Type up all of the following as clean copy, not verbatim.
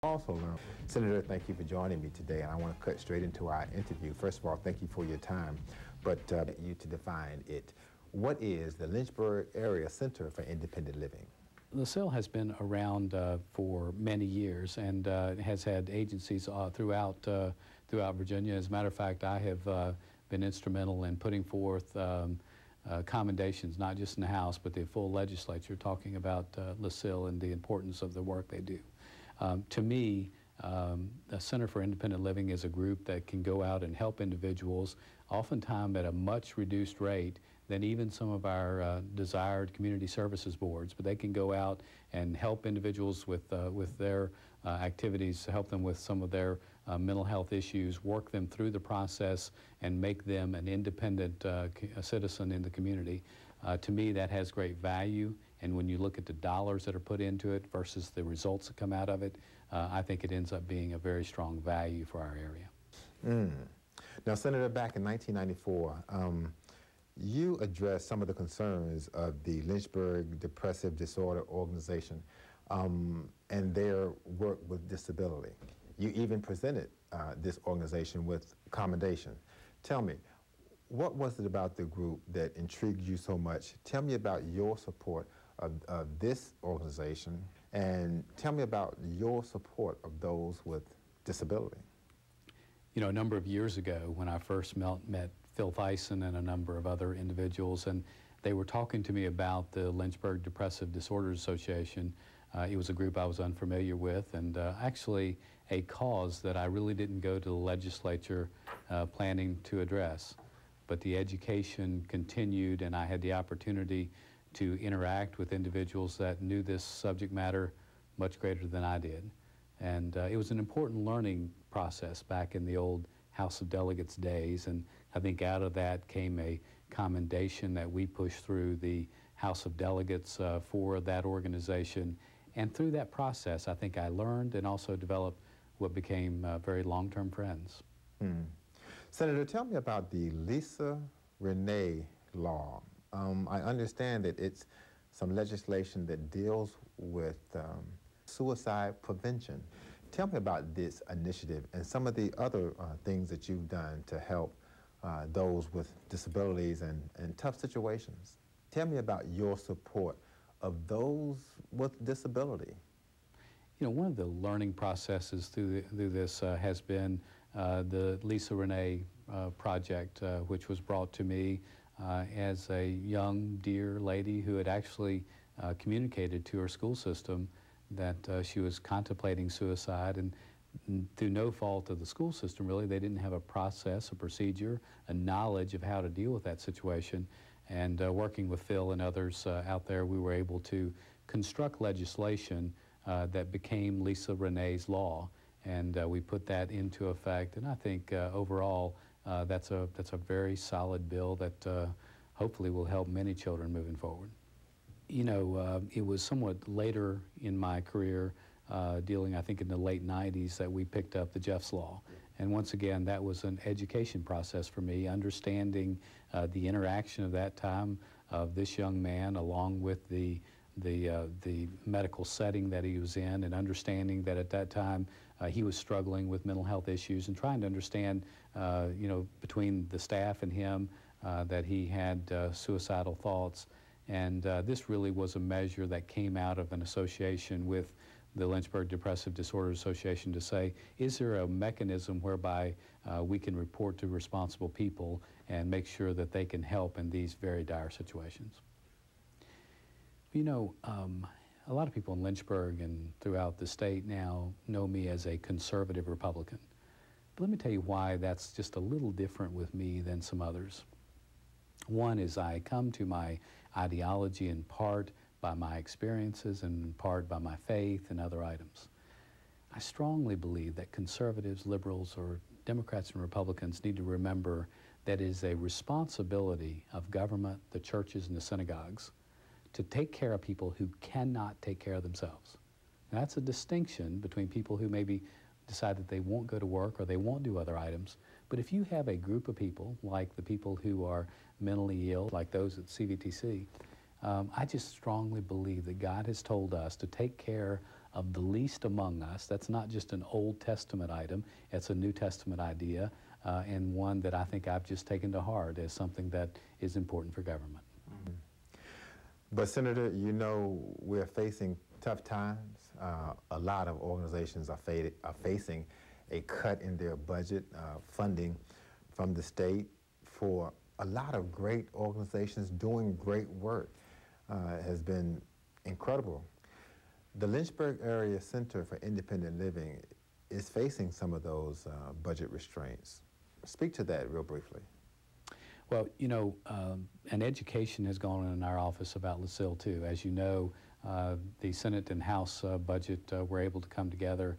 Also learn. Senator, thank you for joining me today, and I want to cut straight into our interview. First of all, thank you for your time, but you to define it. What is the Lynchburg Area Center for Independent Living? LACIL has been around for many years and has had agencies throughout Virginia. As a matter of fact, I have been instrumental in putting forth commendations, not just in the House, but the full legislature, talking about LACIL and the importance of the work they do. To me, the Center for Independent Living is a group that can go out and help individuals, oftentimes at a much reduced rate than even some of our desired community services boards. But they can go out and help individuals with their activities, help them with some of their mental health issues, work them through the process, and make them an independent citizen in the community. To me, that has great value, and when you look at the dollars that are put into it versus the results that come out of it, I think it ends up being a very strong value for our area. Now, Senator, back in 1994, you addressed some of the concerns of the Lynchburg Depressive Disorder Organization and their work with disability. You even presented this organization with commendation. Tell me, what was it about the group that intrigued you so much? Tell me about your support of this organization, and tell me about your support of those with disability. You know, a number of years ago when I first met Phil Thyssen and a number of other individuals, and they were talking to me about the Lynchburg Depressive Disorders Association. It was a group I was unfamiliar with, and actually a cause that I really didn't go to the legislature planning to address. But the education continued, and I had the opportunity to interact with individuals that knew this subject matter much greater than I did. And it was an important learning process back in the old House of Delegates days, and I think out of that came a commendation that we pushed through the House of Delegates for that organization. And through that process, I think I learned and also developed what became very long-term friends. Senator, tell me about the Lisa Renee law. I understand that it's some legislation that deals with suicide prevention. Tell me about this initiative and some of the other things that you've done to help those with disabilities and tough situations. Tell me about your support of those with disability. You know, one of the learning processes through this has been the Lisa Renee project, which was brought to me as a young, dear lady who had actually communicated to her school system that she was contemplating suicide, and through no fault of the school system, really, they didn't have a process, a procedure, a knowledge of how to deal with that situation. And working with Phil and others out there, we were able to construct legislation that became Lisa Renee's law, and we put that into effect. And I think overall, that's a very solid bill that hopefully will help many children moving forward. You know, it was somewhat later in my career, dealing, I think, in the late 90s, that we picked up the Jeffs Law. And once again, that was an education process for me, understanding the interaction of that time of this young man along with the medical setting that he was in, and understanding that at that time he was struggling with mental health issues, and trying to understand, you know, between the staff and him, that he had suicidal thoughts. And this really was a measure that came out of an association with the Lynchburg Depressive Disorders Association to say, is there a mechanism whereby we can report to responsible people and make sure that they can help in these very dire situations? You know, a lot of people in Lynchburg and throughout the state now know me as a conservative Republican. But let me tell you why that's just a little different with me than some others. One is I come to my ideology in part by my experiences and in part by my faith and other items. I strongly believe that conservatives, liberals, or Democrats and Republicans need to remember that it is a responsibility of government, the churches, and the synagogues to take care of people who cannot take care of themselves. Now, that's a distinction between people who maybe decide that they won't go to work or they won't do other items. But if you have a group of people, like the people who are mentally ill, like those at CVTC, I just strongly believe that God has told us to take care of the least among us. That's not just an Old Testament item, it's a New Testament idea, and one that I think I've just taken to heart as something that is important for government. Mm-hmm. But Senator, you know, we're facing tough times. A lot of organizations are facing a cut in their budget funding from the state for a lot of great organizations doing great work. Has been incredible. The Lynchburg Area Center for Independent Living is facing some of those budget restraints. Speak to that real briefly. Well, you know, an education has gone on in our office about LACIL too. As you know, the Senate and House budget were able to come together.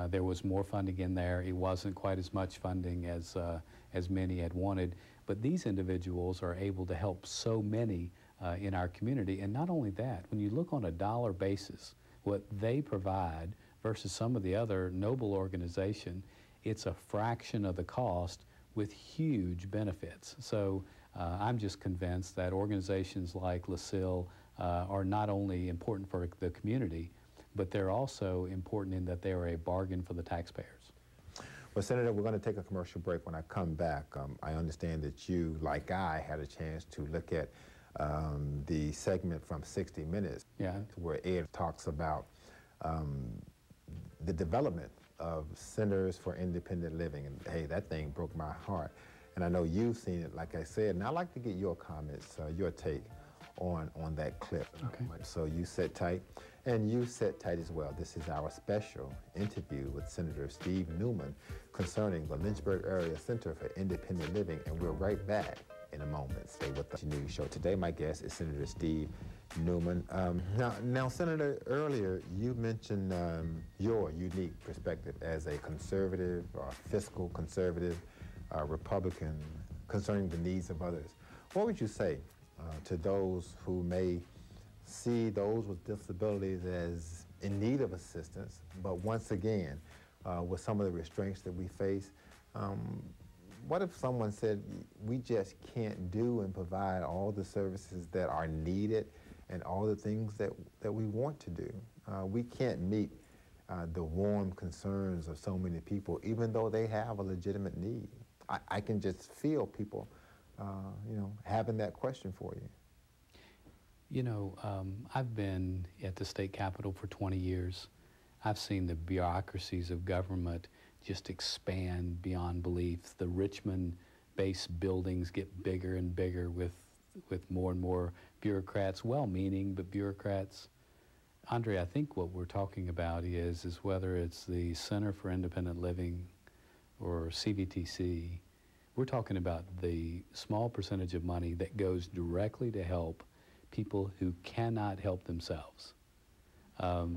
There was more funding in there. It wasn't quite as much funding as many had wanted. But these individuals are able to help so many in our community. And not only that, when you look on a dollar basis, what they provide versus some of the other noble organizations, it's a fraction of the cost with huge benefits. So I'm just convinced that organizations like LACIL are not only important for the community, but they're also important in that they are a bargain for the taxpayers. Well, Senator, we're going to take a commercial break. When I come back, I understand that you, like I, had a chance to look at the segment from 60 Minutes, where Ed talks about the development of Centers for Independent Living. And hey, that thing broke my heart. And I know you've seen it, like I said, and I'd like to get your comments, your take on that clip. Okay. So you sit tight, and you sit tight as well. This is our special interview with Senator Steve Newman concerning the Lynchburg Area Center for Independent Living, and we're right back in a moment. Stay with the news show. Today, my guest is Senator Steve Newman. Now, Senator, earlier you mentioned your unique perspective as a conservative, or fiscal conservative, Republican, concerning the needs of others. What would you say to those who may see those with disabilities as in need of assistance, but once again, with some of the restraints that we face, what if someone said, we just can't do and provide all the services that are needed and all the things that we want to do? We can't meet the warm concerns of so many people, even though they have a legitimate need. I can just feel people, you know, having that question for you. You know, I've been at the state capitol for 20 years. I've seen the bureaucracies of government just expand beyond belief. The Richmond-based buildings get bigger and bigger with more and more bureaucrats, well-meaning, but bureaucrats. Andre, I think what we're talking about is whether it's the Center for Independent Living or CVTC, we're talking about the small percentage of money that goes directly to help people who cannot help themselves.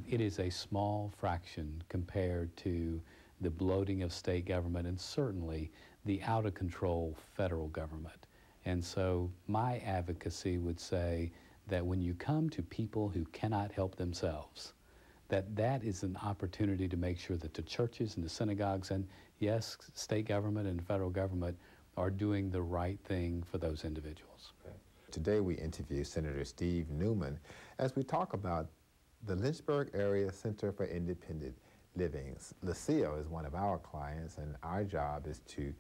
It is a small fraction compared to the bloating of state government and certainly the out-of-control federal government. And so my advocacy would say that when you come to people who cannot help themselves, that is an opportunity to make sure that the churches and the synagogues and, yes, state government and federal government are doing the right thing for those individuals. Okay. Today we interview Senator Steve Newman as we talk about the Lynchburg Area Center for Independent Living. LACIL is one of our clients, and our job is to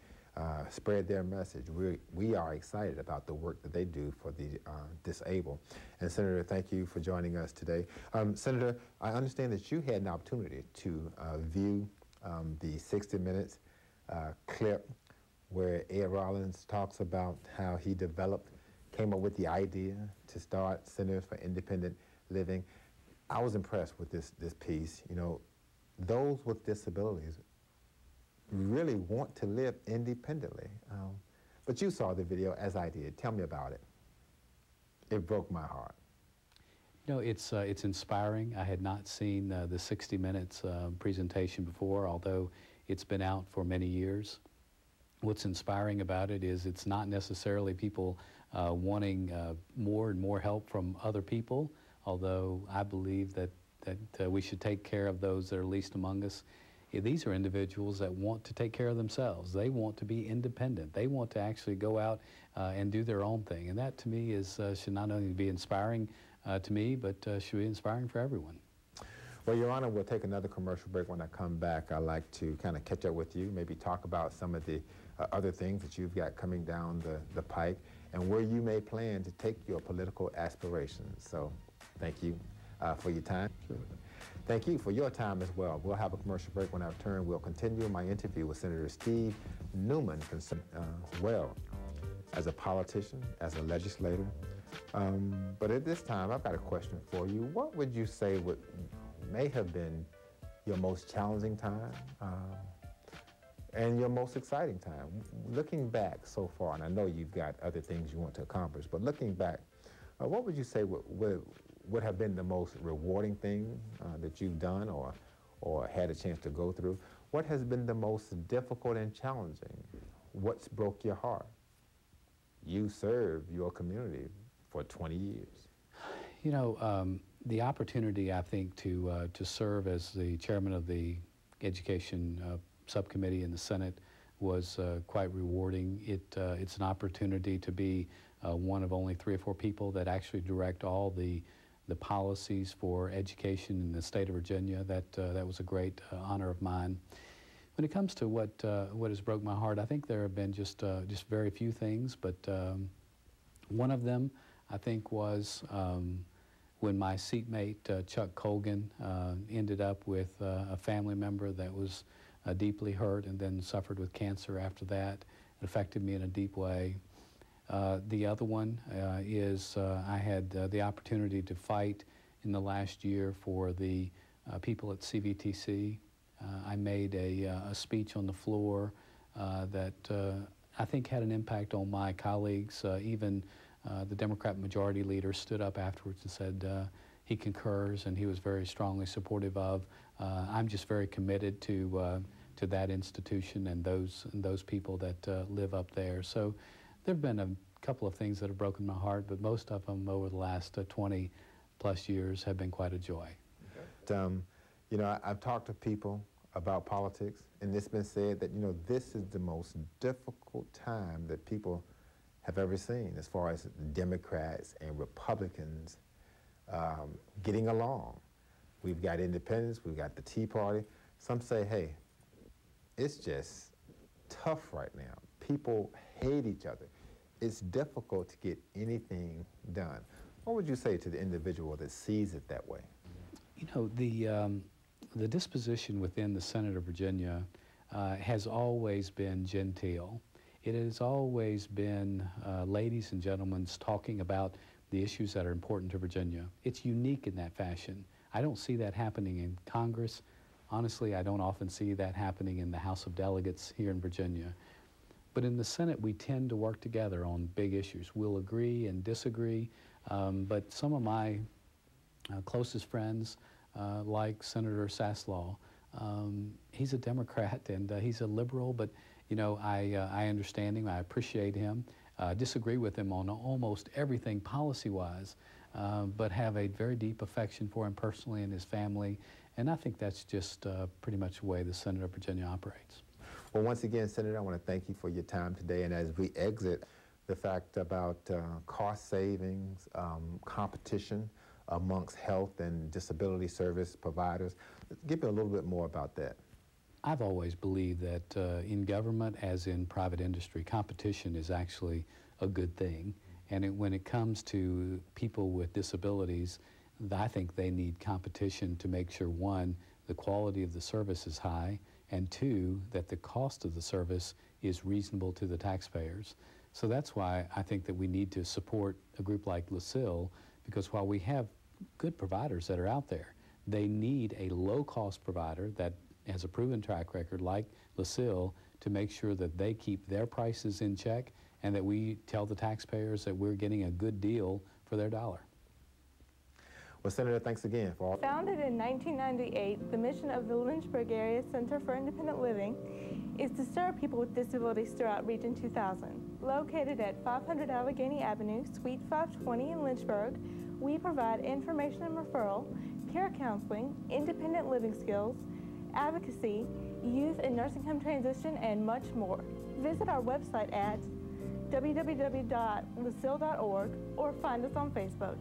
spread their message. We are excited about the work that they do for the disabled. And Senator, thank you for joining us today. Senator, I understand that you had an opportunity to view the 60 Minutes clip where Ed Rollins talks about how he came up with the idea to start Centers for Independent Living. I was impressed with this piece. You know, those with disabilities really want to live independently. But you saw the video as I did. Tell me about it. It broke my heart. You know, it's inspiring. I had not seen the 60 Minutes presentation before, although it's been out for many years. What's inspiring about it is it's not necessarily people wanting more and more help from other people, although I believe that we should take care of those that are least among us. These are individuals that want to take care of themselves. They want to be independent. They want to actually go out and do their own thing. And that, to me, should not only be inspiring to me, but should be inspiring for everyone. Well, Your Honor, we'll take another commercial break. When I come back, I'd like to kind of catch up with you, maybe talk about some of the other things that you've got coming down the pike and where you may plan to take your political aspirations. So thank you for your time. Sure. Thank you for your time as well. We'll have a commercial break. When I return, we'll continue my interview with Senator Steve Newman as well as a politician, as a legislator. But at this time, I've got a question for you. What would you say may have been your most challenging time and your most exciting time? Looking back so far, and I know you've got other things you want to accomplish, but looking back, what would you say would have been the most rewarding thing that you've done or had a chance to go through? What has been the most difficult and challenging? What's broke your heart? You served your community for 20 years. You know, the opportunity, I think, to serve as the chairman of the Education Subcommittee in the Senate was quite rewarding. It's an opportunity to be one of only 3 or 4 people that actually direct all the policies for education in the state of Virginia. That was a great honor of mine. When it comes to what has broke my heart, I think there have been just very few things, but one of them, I think, was when my seatmate, Chuck Colgan, ended up with a family member that was deeply hurt and then suffered with cancer after that. It affected me in a deep way. The other one is I had the opportunity to fight in the last year for the people at CVTC. I made a speech on the floor that I think had an impact on my colleagues. Even the Democrat majority leader stood up afterwards and said he concurs, and he was very strongly supportive of. I'm just very committed to that institution and those people that live up there. So there have been a couple of things that have broken my heart, but most of them over the last 20 plus years have been quite a joy. Okay. You know, I've talked to people about politics, and it's been said that, you know, this is the most difficult time that people have ever seen as far as Democrats and Republicans getting along. We've got independents, we've got the Tea Party. Some say, hey, it's just tough right now. People hate each other. It's difficult to get anything done. What would you say to the individual that sees it that way? You know, the disposition within the Senate of Virginia has always been genteel. It has always been ladies and gentlemen talking about the issues that are important to Virginia. It's unique in that fashion. I don't see that happening in Congress. Honestly, I don't often see that happening in the House of Delegates here in Virginia. But in the Senate, we tend to work together on big issues. We'll agree and disagree, but some of my closest friends, like Senator Saslaw, he's a Democrat and he's a liberal, but you know, I understand him, I appreciate him, disagree with him on almost everything policy-wise, but have a very deep affection for him personally and his family, and I think that's just pretty much the way the Senate of Virginia operates. Well, once again, Senator, I want to thank you for your time today, and as we exit the fact about cost savings, competition amongst health and disability service providers, give me a little bit more about that. I've always believed that in government, as in private industry, competition is actually a good thing. And when it comes to people with disabilities, I think they need competition to make sure, one, the quality of the service is high, and two, that the cost of the service is reasonable to the taxpayers. So that's why I think that we need to support a group like LACIL, because while we have good providers that are out there, they need a low-cost provider that has a proven track record like LACIL to make sure that they keep their prices in check and that we tell the taxpayers that we're getting a good deal for their dollar. Well, Senator, thanks again for all. Founded in 1998, the mission of the Lynchburg Area Center for Independent Living is to serve people with disabilities throughout Region 2000. Located at 500 Allegheny Avenue, Suite 520 in Lynchburg, we provide information and referral, care counseling, independent living skills, advocacy, youth and nursing home transition, and much more. Visit our website at www.lacil.org or find us on Facebook.